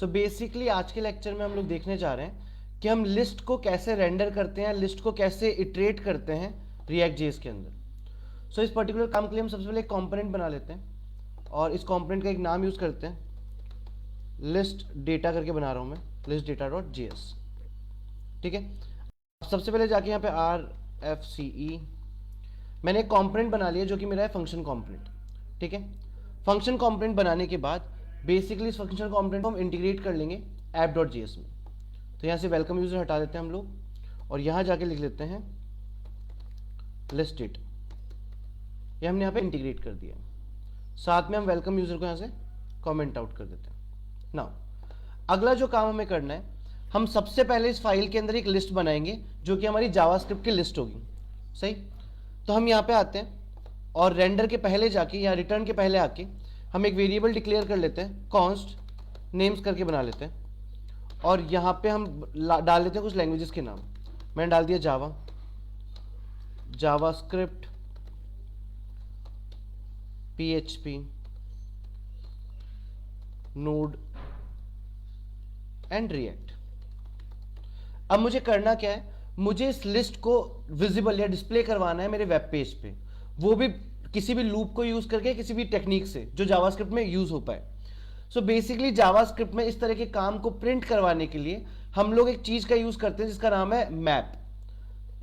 So basically आज के lecture में हम लोग देखने जा रहे हैं कि हम लिस्ट को कैसे रेंडर करते हैं, लिस्ट को कैसे इटरेट करते हैं रिएक्ट जेएस के अंदर। सो इस पर्टिकुलर काम के लिए हम सबसे पहले एक कंपोनेंट बना लेते हैं और इस कंपोनेंट का एक नाम यूज करते हैं, लिस्ट डेटा करके बना रहा हूं मैं, लिस्ट डेटा डॉट जेएस। ठीक है, सबसे पहले जाके यहाँ पे RFCE मैंने एक कंपोनेंट बना लिया जो कि मेरा है फंक्शन कंपोनेंट। ठीक है, फंक्शन कंपोनेंट बनाने के बाद बेसिकली इस फंक्शन कंपोनेंट को हम इंटीग्रेट कर लेंगे app.js में। तो यहाँ से वेलकम यूजर हटा देते हैं हम लोग और यहाँ जाके लिख लेते हैं लिस्ट डेटा। ये हमने यहाँ पे इंटीग्रेट कर दिया, साथ में हम वेलकम यूजर को यहाँ से कमेंट आउट कर देते हैं। नाउ अगला जो काम हमें करना है, हम सबसे पहले इस फाइल के अंदर एक लिस्ट बनाएंगे जो कि हमारी जावास्क्रिप्ट की लिस्ट होगी। सही, तो हम यहाँ पे आते हैं और रेंडर के पहले जाके या रिटर्न के पहले आके हम एक वेरिएबल डिक्लेयर कर लेते हैं, कॉन्स्ट नेम्स करके बना लेते हैं और यहाँ पे हम डाल लेते हैं कुछ लैंग्वेजेस के नाम। मैंने डाल दिया Java, JavaScript, PHP, Node and React. अब मुझे करना क्या है, मुझे इस लिस्ट को विजिबल या डिस्प्ले करवाना है मेरे वेब पेज पे, वो भी किसी भी लूप को यूज करके, किसी भी टेक्निक से जो जावास्क्रिप्ट में यूज हो पाए। सो बेसिकली जावास्क्रिप्ट में इस तरह के काम को प्रिंट करवाने के लिए हम लोग एक चीज का यूज करते हैं जिसका नाम है मैप।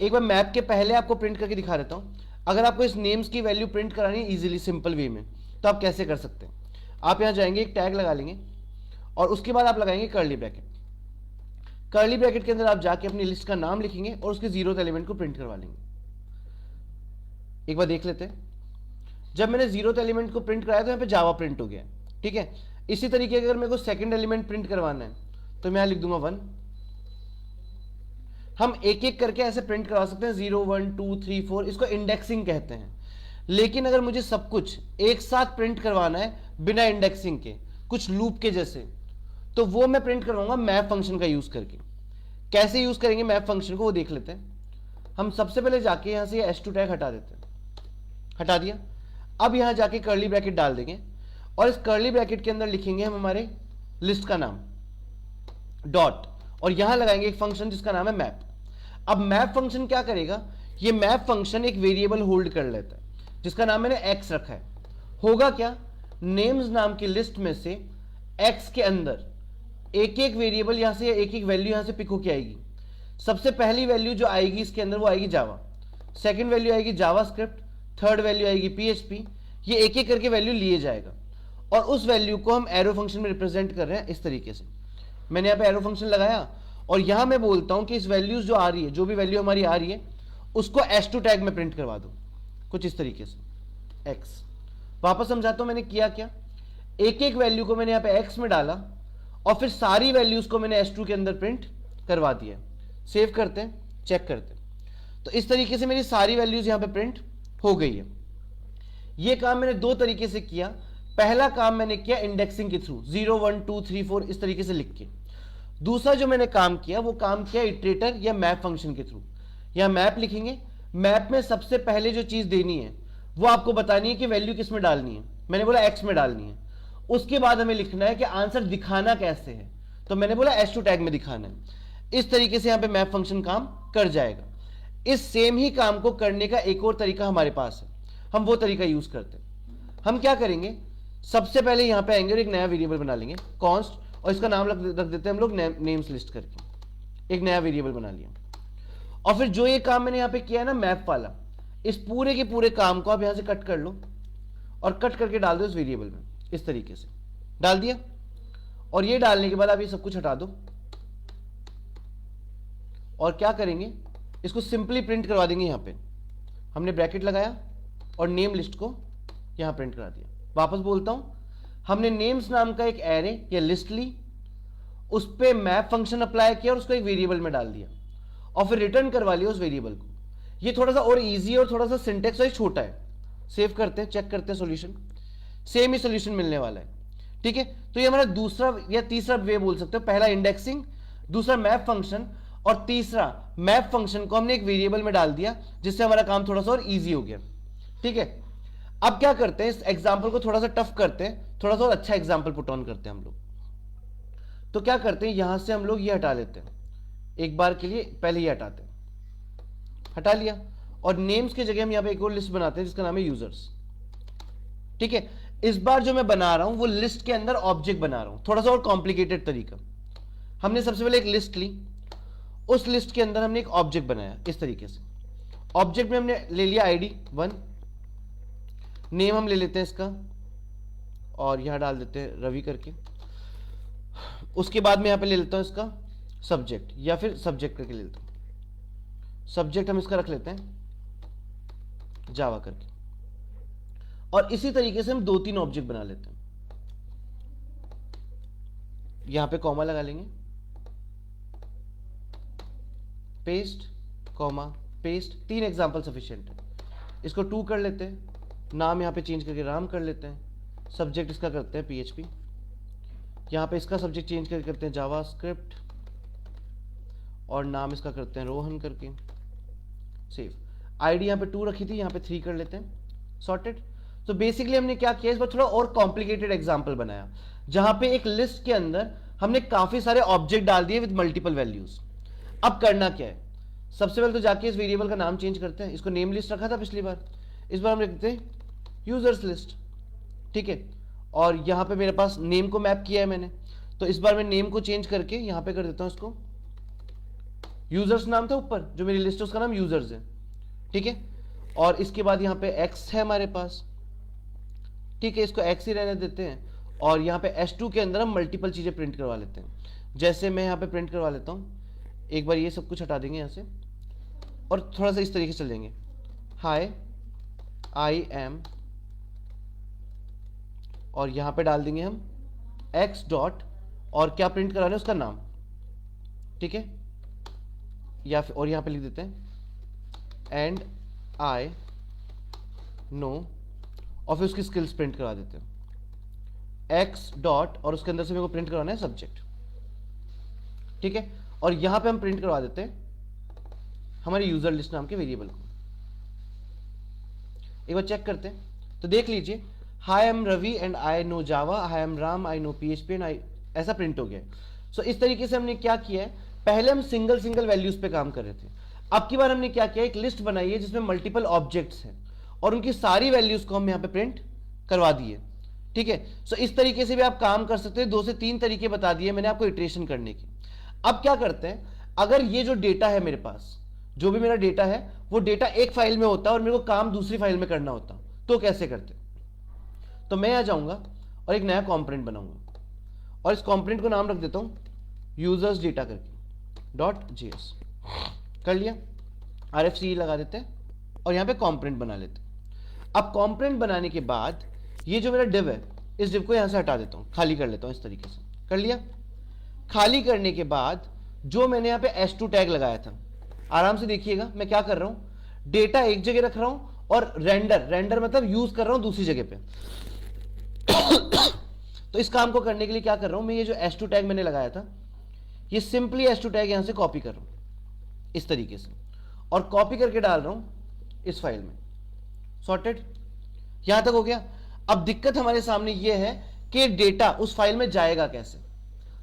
एक बार मैप के पहले आपको प्रिंट करके दिखा देता हूं। अगर आपको इस नेम्स की वैल्यू प्रिंट करानी है इजीली सिंपल वे में, तो आप कैसे कर सकते हैं, आप यहां जाएंगे, एक टैग लगा लेंगे और उसके बाद आप लगाएंगे कर्ली ब्रैकेट। कर्ली ब्रैकेट के अंदर आप जाके अपनी लिस्ट का नाम लिखेंगे और उसके 0th एलिमेंट को प्रिंट करवा लेंगे। एक बार देख लेते हैं, जब मैंने 0th एलिमेंट को प्रिंट कराया तो यहाँ पे जावा प्रिंट हो गया। ठीक है, इसी तरीके अगर मेरे को सेकंड एलिमेंट प्रिंट करवाना है तो मैं यहां लिख दूंगा 1। हम एक एक करके ऐसे प्रिंट करवा सकते हैं, 0 1 2 3 4, इसको इंडेक्सिंग कहते हैं। लेकिन अगर मुझे सब कुछ एक साथ प्रिंट करवाना है बिना इंडेक्सिंग के, कुछ लूप के जैसे, तो वो मैं प्रिंट करवाऊंगा मैप फंक्शन का यूज करके। कैसे यूज करेंगे मैप फंक्शन को वो देख लेते हैं। हम सबसे पहले जाके यहां से h2 टैग हटा देते हैं, हटा दिया। अब यहां जाके कर्ली ब्रैकेट डाल देंगे और इस कर्ली ब्रैकेट के अंदर लिखेंगे हम हमारे लिस्ट का नाम डॉट, और यहां लगाएंगे एक फंक्शन जिसका नाम है मैप। अब मैप फंक्शन क्या करेगा, ये मैप फंक्शन एक वेरिएबल होल्ड कर लेता है जिसका नाम मैंने x रखा है। होगा क्या, नेम्स नाम की लिस्ट में से x के अंदर एक एक वेरिएबल यहां से, एक एक वैल्यू यहां से पिक होके आएगी। सबसे पहली वैल्यू जो आएगी इसके अंदर वो आएगी जावा, सेकंड वैल्यू आएगी जावास्क्रिप्ट, थर्ड वैल्यू आएगी PHP। ये एक एक करके वैल्यू लिए जाएगा और उस वैल्यू को हम एरो फंक्शन में रिप्रेजेंट कर रहे हैं इस तरीके से। मैंने यहाँ पे एरो फंक्शन लगाया और यहां मैं बोलता हूं कि इस वैल्यूज जो आ रही है, जो भी वैल्यू हमारी आ रही है, उसको h2 टैग में प्रिंट करवा दो कुछ इस तरीके से x। वापस समझाता हूं मैंने किया क्या, एक एक वैल्यू को मैंने यहाँ पे x में डाला और फिर सारी वैल्यूज को मैंने h2 के अंदर प्रिंट करवा दिया। सेव करते हैं, चेक करते हैं, तो इस तरीके से मेरी सारी वैल्यूज यहां पे प्रिंट हो गई है। ये काम मैंने दो तरीके से किया। पहला काम मैंने किया इंडेक्सिंग के थ्रू, 0 1 2 3 4 इस तरीके से लिख के। दूसरा जो मैंने काम किया वो काम किया इटरेटर या मैप फंक्शन के थ्रू। यहां मैप लिखेंगे, मैप में सबसे पहले जो चीज देनी है वो आपको बतानी है कि वैल्यू किस में डालनी है। मैंने बोला x में डालनी है। उसके बाद हमें लिखना है कि आंसर दिखाना कैसे है, तो मैंने बोला h2 टैग में दिखाना है। इस तरीके से यहां पे मैप फंक्शन काम कर जाएगा। इस सेम ही काम को करने का एक और तरीका हमारे पास है, हम वो तरीका यूज करते हैं। हम क्या करेंगे, सबसे पहले यहां पे आएंगे और एक नया वेरिएबल बना लेंगे कॉन्स्ट, और इसका नाम रख देते हैं हम लोग नेम्स लिस्ट करके। एक नया वेरिएबल बना लिया और फिर जो ये काम मैंने यहां पे किया है ना मैप वाला, इस पूरे के पूरे काम को आप यहां से कट कर लो और कट करके डाल दो इस वेरिएबल में। इस तरीके से डाल दिया और ये डालने के बाद आप ये सब कुछ हटा दो और क्या करेंगे, इसको सिंपली प्रिंट करवा देंगे। यहां पे हमने ब्रैकेट लगाया और नेम लिस्ट को यहां प्रिंट करा दिया। वापस बोलता हूं, हमने नेम्स नाम का एक एरे या लिस्ट ली, उस पे मैप फंक्शन अप्लाई किया और उसको एक वेरिएबल में डाल दिया और फिर रिटर्न करवा लिया उस वेरिएबल को। ये थोड़ा सा और इजी और थोड़ा सा सिंटेक्स वाइज छोटा है। सेव करते हैं, चेक करते हैं सॉल्यूशन, सेम ही सॉल्यूशन मिलने वाला है। ठीक है, तो ये हमारा दूसरा या तीसरा वे बोल सकते हो। पहला इंडेक्सिंग, दूसरा मैप फंक्शन और तीसरा मैप फंक्शन को हमने एक वेरिएबल में डाल दिया जिससे हमारा काम थोड़ा सा और इजी हो गया। ठीक है, अब क्या करते हैं, इस एग्जाम्पल को थोड़ा सा टफ करते हैं, थोड़ा सा और अच्छा एग्जाम्पल पुट ऑन करते हैं हम लोग। तो क्या करते हैं, यहां से हम लोग ये हटा लेते हैं, एक बार के लिए पहले ये हटाते हैं, हटा लिया, और नेम्स की जगह हम यहां पे एक और लिस्ट बनाते हैं जिसका नाम है यूजर्स। ठीक है, इस बार जो मैं बना रहा हूं वो लिस्ट के अंदर ऑब्जेक्ट बना रहा हूं, थोड़ा सा और कॉम्प्लिकेटेड तरीका। हमने सबसे पहले एक लिस्ट ली, उस लिस्ट के अंदर हमने एक ऑब्जेक्ट बनाया इस तरीके से। ऑब्जेक्ट में हमने ले लिया आईडी 1, नेम हम ले लेते हैं इसका और यहां डाल देते हैं रवि करके। उसके बाद में यहां पे ले लेता हूं इसका सब्जेक्ट, या फिर सब्जेक्ट करके ले लेता हूं। सब्जेक्ट हम इसका रख लेते हैं जावा करके, और इसी तरीके से हम 2-3 ऑब्जेक्ट बना लेते हैं। यहां पे कॉमा लगा लेंगे, paste comma paste, 3 example sufficient है। इसको 2 कर लेते हैं, नाम यहां पे चेंज करके राम कर लेते हैं, सब्जेक्ट इसका करते हैं PHP, यहां पे इसका सब्जेक्ट चेंज करके करते हैं जावास्क्रिप्ट, और नाम इसका करते हैं रोहन करके, सेव। आईडी यहां पे 2 रखी थी, यहां पे 3 कर लेते हैं, सॉर्टेड। तो बेसिकली हमने क्या किया, इस बार थोड़ा और कॉम्प्लिकेटेड एग्जांपल बनाया, जहां पे एक लिस्ट के अंदर हमने काफी सारे ऑब्जेक्ट डाल दिए विद मल्टीपल वैल्यूज। अब करना क्या है, सबसे पहले तो जाके इस वेरिएबल का नाम चेंज करते हैं। इसको नेम लिस्ट रखा था पिछली बार, इस बार हम लिखते हैं यूजर्स लिस्ट। ठीक है, और यहां पे मेरे पास नेम को मैप किया है मैंने, तो इस बार मैं नेम को चेंज करके यहां पे कर देता हूं इसको यूजर्स, नाम था ऊपर जो मेरी लिस्ट है उसका नाम यूजर्स है। ठीक है, और इसके बाद यहां पे एक्स है हमारे पास, ठीक है, इसको एक्स ही रहने देते हैं, और यहां पे S2 के अंदर हम मल्टीपल चीजें प्रिंट करवा लेते हैं। जैसे मैं यहां पे प्रिंट करवा लेता हूं, एक बार ये सब कुछ हटा देंगे यहां से, और थोड़ा सा इस तरीके से चल जाएंगे, हाय आई एम, और यहां पे डाल देंगे हम एक्स डॉट, और क्या प्रिंट करा रहे हैं उसका नाम। ठीक है, या फिर और यहां पे लिख देते हैं एंड आई नो, और फिर उसकी स्किल्स प्रिंट करा देते हैं एक्स डॉट, और उसके अंदर से मेरे को प्रिंट करवाना है सब्जेक्ट। ठीक है, और यहां पे हम प्रिंट करवा देते हैं हमारे यूजर लिस्ट नाम के वेरिएबल को। एक बार चेक करते हैं, तो देख लीजिए, hi am Ravi and I know Java, hi am Ram I know PHP and I, ऐसा प्रिंट हो गया। सो इस तरीके से हमने क्या किया है, पहले हम सिंगल सिंगल वैल्यूज पे काम कर रहे थे, अब की बार हमने क्या किया, एक लिस्ट बनाई है जिसमें मल्टीपल ऑब्जेक्ट्स हैं, और उनकी सारी वैल्यूज को हम यहां पे प्रिंट करवा दिए। ठीक है, सो इस तरीके से भी आप काम कर सकते हैं। 2 से 3 तरीके बता दिए मैंने आपको इटरेशन करने के। अब क्या करते हैं, अगर ये जो डेटा है मेरे पास, जो भी मेरा डेटा है वो डेटा एक फाइल में होता है और मेरे को काम दूसरी फाइल में करना होता, तो कैसे करते? तो मैं आ जाऊंगा और एक नया कॉम्पोनेंट बनाऊंगा, और इस कॉम्पोनेंट को नाम रख देता हूं यूजर्स डेटा करके .js। कर लिया, RFC लगा देते हैं, और यहां पे कॉम्पोनेंट बना लेते हैं। अब कॉम्पोनेंट बनाने के बाद ये जो मेरा डिव है, इस डिव को यहां से हटा देता हूं, खाली कर लेता हूं इस तरीके से। कर लिया, खाली करने के बाद जो मैंने यहां पे S2 टैग लगाया था, आराम से देखिएगा मैं क्या कर रहा हूं, डेटा एक जगह रख रहा हूं और रेंडर मतलब यूज कर रहा हूं दूसरी जगह पे। तो इस काम को करने के लिए क्या कर रहा हूं मैं, ये जो S2 टैग मैंने लगाया था, ये सिंपली S2 टैग यहां से कॉपी कर रहा हूं इस तरीके से, और कॉपी करके डाल रहा हूं इस फाइल में। सॉर्टेड, यहां तक हो गया। अब दिक्कत हमारे सामने ये है कि डेटा उस फाइल में जाएगा कैसे।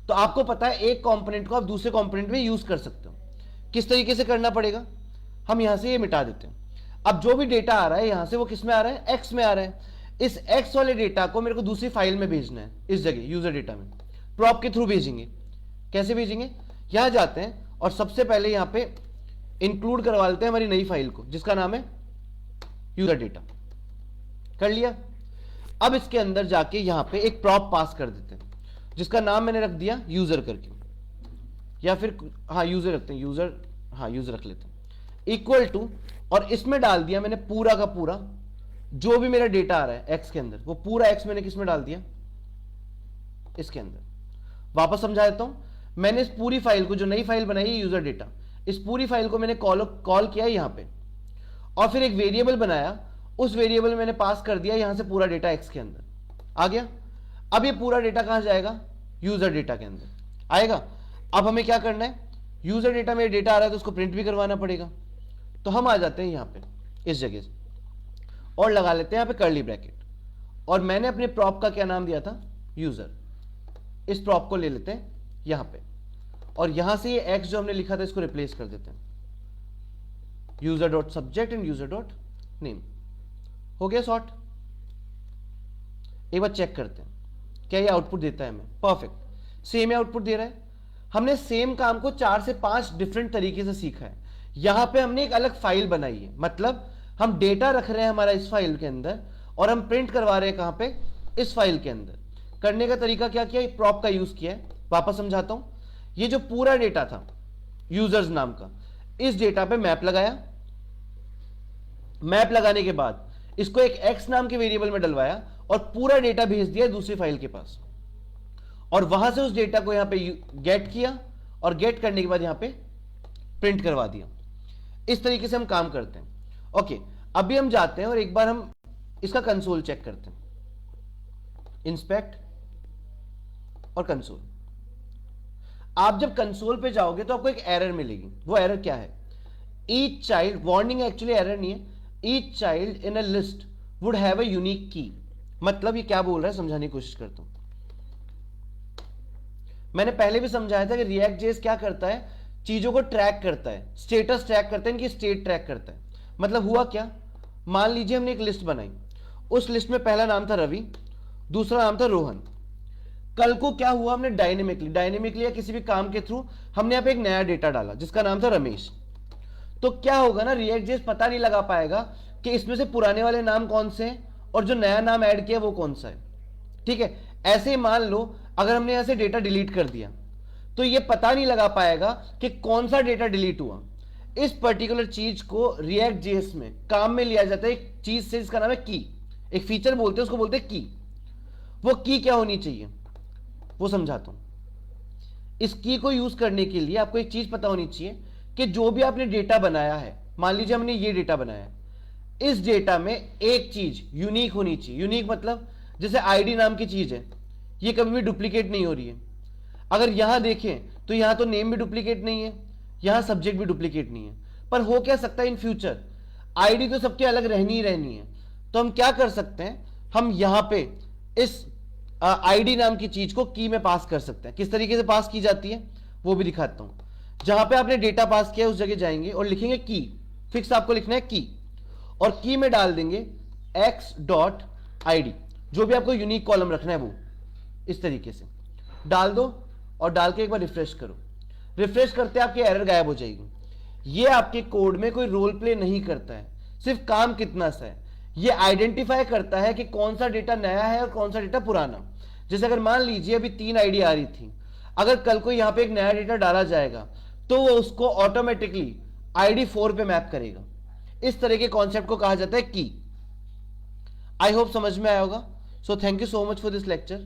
तो आपको पता है एक कंपोनेंट को आप दूसरे कंपोनेंट में यूज कर सकते हो, किस तरीके से करना पड़ेगा, हम यहां से ये मिटा देते हैं। अब जो भी डेटा आ रहा है यहां से, वो किस में आ रहा है, एक्स में आ रहा है। इस एक्स वाले डेटा को मेरे को दूसरी फाइल में भेजना है, इस जगह यूजर डेटा में, प्रॉप के थ्रू भेजेंगे। कैसे भेजेंगे, यहां जाते हैं और सबसे पहले यहां पे इंक्लूड करवा लेते हैं हमारी नई फाइल को जिसका नाम है यूजर डेटा। कर लिया, अब इसके अंदर जाके यहां पे एक प्रॉप पास कर देते हैं जिसका नाम मैंने रख दिया यूजर करके, या फिर हाँ यूजर रखते हैं, यूजर, हाँ यूजर रख लेते हैं, इक्वल टू, और इसमें डाल दिया मैंने पूरा का पूरा जो भी मेरा डेटा आ रहा है एक्स के अंदर, वो पूरा एक्स मैंने किस में डाल दिया, इसके अंदर। वापस समझा देता हूं, मैंने इस पूरी फाइल को, जो नई फाइल बनाई है यूजर डेटा, इस पूरी फाइल को मैंने कॉल किया यहां पे, और फिर एक वेरिएबल बनाया, उस वेरिएबल में मैंने पास कर दिया यहां से पूरा डेटा एक्स के अंदर आ गया। अब ये पूरा डेटा कहां जाएगा, यूजर डेटा के अंदर आएगा। अब हमें क्या करना है, यूजर डेटा में डेटा आ रहा है तो उसको प्रिंट भी करवाना पड़ेगा। तो हम आ जाते हैं यहां पे इस जगह से और लगा लेते हैं यहां पे कर्ली ब्रैकेट, और मैंने अपने प्रॉप का क्या नाम दिया था, यूजर। इस प्रॉप को ले लेते हैं, यहां पे, और यहां से ये x जो हमने लिखा था इसको रिप्लेस कर देते हैं, user dot subject and user dot name. हो गया सॉर्ट। एक बार चेक करते हैं क्या ये आउटपुट देता है हमें। परफेक्ट, सेम आउटपुट दे रहा है। हमने सेम काम को 4 से 5 डिफरेंट तरीके से सीखा है। यहां पे हमने एक अलग फाइल बनाई है, मतलब हम डेटा रख रहे हैं हमारा इस फाइल के अंदर और हम प्रिंट करवा रहे हैं कहां पे, इस फाइल के अंदर। करने का तरीका क्या किया, प्रॉप का यूज किया है। वापस समझाता हूं, ये जो पूरा डेटा था यूजर्स नाम का, इस डेटा पे मैप लगाया। मैप लगाने के बाद इसको एक x नाम के वेरिएबल में डलवाया और पूरा डेटा भेज दिया दूसरी फाइल के पास, और वहां से उस डेटा को यहां पे गेट किया और गेट करने के बाद यहां पे प्रिंट करवा दिया। इस तरीके से हम काम करते हैं। ओके, अभी हम जाते हैं और एक बार हम इसका कंसोल चेक करते हैं। इंस्पेक्ट और कंसोल। आप जब कंसोल पे जाओगे तो आपको एक एरर मिलेगी। वो एरर क्या है, each child, warning actually error नहीं है, each child in a list would have a unique की। मतलब ये क्या बोल रहा है समझाने की कोशिश करता हूं। मैंने पहले भी समझाया था कि रिएक्ट जेएस क्या करता है, चीजों को ट्रैक करता है, स्टेटस ट्रैक करता है, इनकी स्टेट ट्रैक करता है। मतलब हुआ क्या, मान लीजिए हमने एक लिस्ट बनाई, उस लिस्ट में पहला नाम था रवि, दूसरा नाम था रोहन। कल को क्या हुआ, हमने डायनेमिकली या किसी भी काम के थ्रू हमने यहाँ पे एक नया डेटा डाला जिसका नाम था रमेश। तो क्या होगा ना, रिएक्ट जेएस पता नहीं लगा पाएगा कि इसमें से पुराने वाले नाम कौन से हैं और जो नया नाम ऐड किया वो कौन सा है। ठीक है, ऐसे ही मान लो अगर हमने यहां से डेटा डिलीट कर दिया तो ये पता नहीं लगा पाएगा कि कौन सा डेटा डिलीट हुआ। इस पर्टिकुलर चीज को रिएक्ट जेएस में काम में लिया जाता है एक चीज से जिसका नाम है की। एक फीचर बोलते हैं उसको, बोलते हैं की। वो की क्या होनी चाहिए वो समझाता हूं। इस की को यूज करने के लिए आपको एक चीज पता होनी चाहिए कि जो भी आपने डेटा बनाया है, मान लीजिए हमने ये डेटा बनाया है, इस डेटा में एक चीज यूनिक होनी चाहिए। यूनिक मतलब जैसे आईडी नाम की चीज है, ये कभी भी डुप्लीकेट नहीं हो रही है। अगर यहां देखें तो यहां तो नेम भी डुप्लीकेट नहीं है, यहां सब्जेक्ट भी डुप्लीकेट नहीं है। पर हो क्या सकता है इन फ्यूचर, आईडी तो सबके अलग रहनी ही रहनी है। तो हम क्या कर सकते हैं, हम यहां पे इस आईडी नाम की चीज को की में पास कर सकते हैं। किस तरीके से पास की जाती है वो भी दिखाता हूं। जहां पे आपने डेटा पास किया उस जगह जाएंगे और लिखेंगे की, फिक्स आपको लिखना है की, और की में डाल देंगे x.id, जो भी आपको यूनिक कॉलम रखना है वो इस तरीके से डाल दो और डाल के एक बार रिफ्रेश करो। रिफ्रेश करते आपकी एरर गायब हो जाएगी। ये आपके कोड में कोई रोल प्ले नहीं करता है, सिर्फ काम कितना सा है, ये आइडेंटिफाई करता है कि कौन सा डेटा नया है और कौन सा डेटा पुराना। जैसे अगर मान लीजिए अभी 3 आईडी आ रही थी, अगर कल को यहां पे एक नया डेटा डाला जाएगा तो वो उसको ऑटोमेटिकली आईडी 4 पे मैप करेगा। इस तरह के कॉन्सेप्ट को कहा जाता है की। आई होप समझ में आया होगा। So thank you so much for this lecture.